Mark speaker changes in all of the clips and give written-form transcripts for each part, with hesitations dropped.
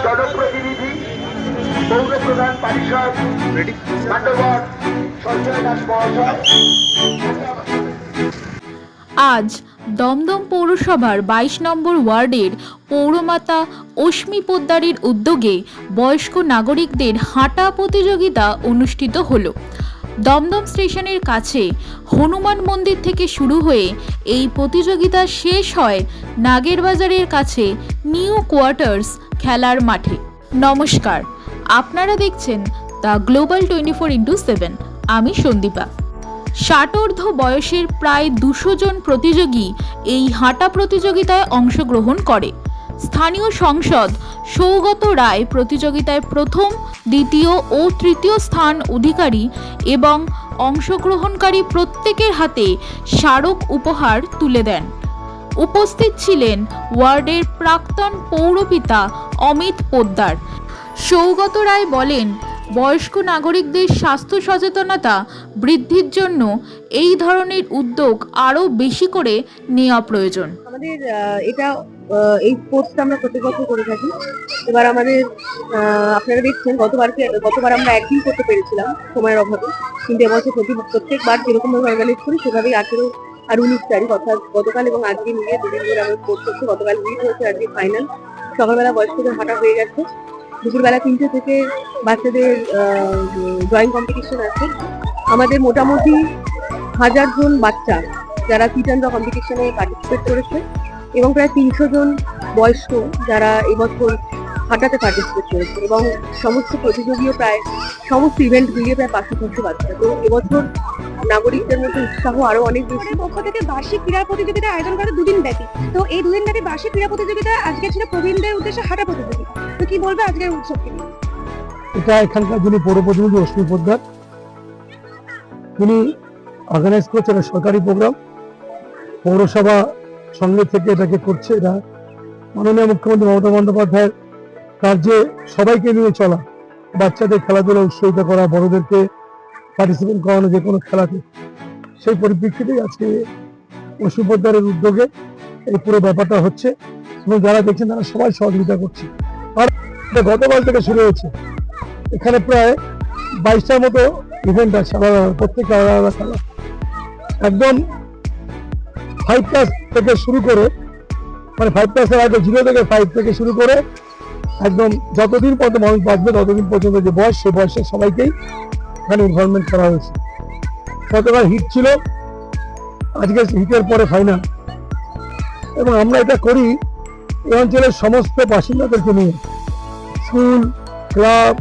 Speaker 1: জনপ্রতিনিধি পৌর প্রধান পরিষদ মান্যবর সঞ্জয় দাস মহাশয়।
Speaker 2: আজ দমদম পৌরসভার 22 নম্বর ওয়ার্ডের পৌরমাতা অশ্মি পোদ্দারের উদ্যোগে বয়স্ক নাগরিকদের হাঁটা প্রতিযোগিতা অনুষ্ঠিত হলো। দমদম স্টেশনের কাছে হনুমান মন্দির থেকে শুরু হয়ে এই প্রতিযোগিতা শেষ হয় নাগেরবাজারের কাছে নিউ কোয়ার্টার্স খেলার মাঠে। নমস্কার, আপনারা দেখছেন দ্য গ্লোবাল 24x7। আমি সন্দীপা। 60 বয়সের প্রায় 200 জন প্রতিযোগী এই হাঁটা প্রতিযোগিতায় অংশগ্রহণ করে। স্থানীয় সাংসদ সৌগত রায় প্রতিযোগিতায় প্রথম, দ্বিতীয় ও তৃতীয় স্থান অধিকারী এবং অংশগ্রহণকারী প্রত্যেকের হাতে স্মারক উপহার তুলে দেন। উপস্থিত ছিলেন ওয়ার্ডের প্রাক্তন পৌরপিতা অমিত পোদ্দার। সৌগত রায় বলেন, বয়স্ক নাগরিকদের স্বাস্থ্য সচেতনতা বৃদ্ধির জন্য এই ধরনের উদ্যোগ আরও বেশি করে নেওয়া প্রয়োজন।
Speaker 3: আমাদের এই স্পোর্টসটা আমরা প্রত্যেক বছর করে থাকি। এবার আমাদের আপনারা দেখছেন গতবার আমরা একদিন করতে পেরেছিলাম সময়ের অভাবে, কিন্তু এবছর প্রত্যেকবার যেরকমভাবে অর্গানাইজ করি সেভাবেই 18 আর 19 তারিখ অর্থাৎ গতকাল এবং আজকে মিলিয়ে দুদিন ধরে আমরা স্পোর্টস করছি। গতকাল লিড হয়েছে, আজকে ফাইনাল। সকালবেলা বয়স্কদের হাঁটা হয়ে গেছে, দুপুরবেলা 3টে থেকে বাচ্চাদের ড্রয়িং কম্পিটিশন আছে। আমাদের মোটামুটি 1000 জন বাচ্চা যারা ফিট অ্যান্ড কম্পিটিশনে পার্টিসিপেট করেছে এবং প্রায় 300 জন বয়স্ক যারা এবছর হাঁটাতে পার্টিসিপেট করেছে এবং সমস্ত প্রতিযোগীও প্রায় সমস্ত ইভেন্ট মিলিয়ে প্রায় 500 বাচ্চা। তো এবছর নাগরিকদের মধ্যে উৎসাহ আরো অনেক বেশি।
Speaker 4: পক্ষ থেকে বার্ষিক ক্রীড়া প্রতিযোগিতা আয়োজন করে 2 দিন ব্যাপী। তো এই 2 দিন ব্যাপী বার্ষিক ক্রীড়া প্রতিযোগিতা আজকে ছিল প্রবীণদের উদ্দেশ্যে হাঁটা প্রতিযোগিতা। তো কি বলবে আজকের উৎসবকে নিয়ে?
Speaker 5: এটা এখানকার যিনি পৌর প্রতিনিধি অশ্মি পোদ্দার, তিনি অর্গানাইজ করছে। এটা সরকারি প্রোগ্রাম, পৌরসভা সঙ্গে থেকে এটাকে করছে। এটা মাননীয় মুখ্যমন্ত্রী মমতা বন্দ্যোপাধ্যায়ের কার্যে সবাইকে নিয়ে চলা, বাচ্চাদের খেলাধুলা উৎসাহিত করা, বড়দেরকে পার্টিসিপেট করানো যে কোনো খেলাতে, সেই পরিপ্রেক্ষিতেই আজকে অশ্মি পোদ্দারের উদ্যোগে এই পুরো ব্যাপারটা হচ্ছে এবং যারা দেখছেন তারা সবাই সহযোগিতা করছে। আর গতকাল থেকে শুরু হয়েছে। এখানে প্রায় 22টার মতো ইভেন্ট আছে, আলাদা প্রত্যেক আলাদা আলাদা খেলা। একদম 5 ক্লাস থেকে শুরু করে, মানে 5 ক্লাসের আগে 0 থেকে 5 থেকে শুরু করে একদম যতদিন পর্যন্ত মানুষ বাঁচবে ততদিন পর্যন্ত যে বয়স, সেই বয়সের সবাইকেই এখানে ইনভলভমেন্ট করা হয়েছে। গতকাল হিট ছিল, আজকে হিটের পরে ফাইনাল। এবং আমরা এটা করি এই অঞ্চলের সমস্ত বাসিন্দাদেরকে নিয়ে, স্কুল, ক্লাব,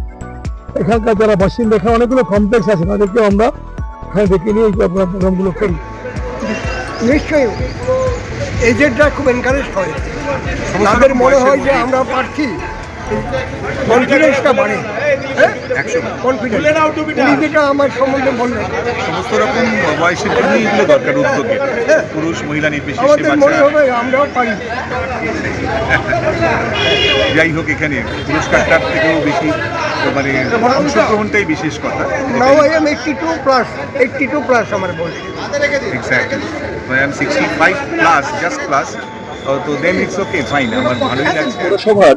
Speaker 5: এখানকার যারা বাসিন্দা, এখানে অনেকগুলো কমপ্লেক্স আছে, তাদেরকেও আমরা এখানে ডেকে নিয়ে এই প্রোগ্রামগুলো করি।
Speaker 6: নিশ্চয়ই এজেন্টরা খুব এনকারেজ করে, তাদের মনে হয় যে আমরা পারছি, কনফিডেন্সটা বাড়ে। কনফিডেন্স যেটা আমার সম্বন্ধে বললেন,
Speaker 7: সমস্ত রকম বয়সের জন্যই এগুলো দরকার উদ্যোগে, পুরুষ মহিলা নির্বিশেষে।
Speaker 6: আমাদের মনে হবে আমরাও পারি।
Speaker 7: যাই হোক, এখানে পুরস্কারটার থেকেও বেশি মানে অংশগ্রহণটাই বিশেষ কথা।
Speaker 6: নাও আই এম 82 প্লাস আমার বয়স।
Speaker 7: Exactly, I am 65 plus, just plus. তো দেন ইটস ওকে, ফাইন। আমার ভালোই লাগছে।
Speaker 8: পৌরসভার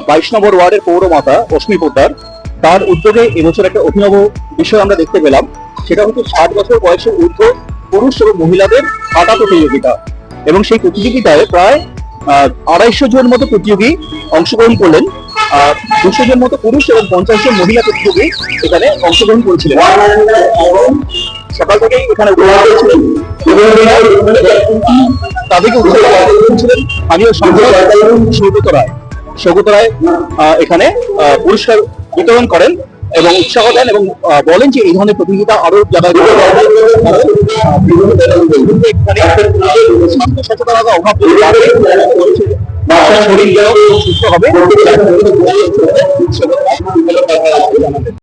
Speaker 8: 22 নম্বর ওয়ার্ডের পৌরমাতা অশ্মি পোদ্দার, তার উদ্যোগে এবছর একটা অভিনব বিষয় আমরা দেখতে পেলাম। সেটা হচ্ছে 60 বছর বয়সের ঊর্ধ্ব পুরুষ এবং মহিলাদের হাঁটা প্রতিযোগিতা। এবং সেই প্রতিযোগিতায় প্রায় 250 জন মতো প্রতিযোগী অংশগ্রহণ করলেন। 200 জন মতো পুরুষ এবং 50 জন মহিলা প্রতিযোগী এখানে অংশগ্রহণ করেছিলেন। সকাল থেকেই এখানে তাদেরকে উৎসাহিত স্থানীয় সাংসদ সৌগত রায় এখানে পুরস্কার বিতরণ করেন এবং উৎসাহ দেন এবং বলেন যে এই ধরনের প্রতিযোগিতা আরো জায়গায় সচেতনতা অভাব শরীর সুস্থ হবে।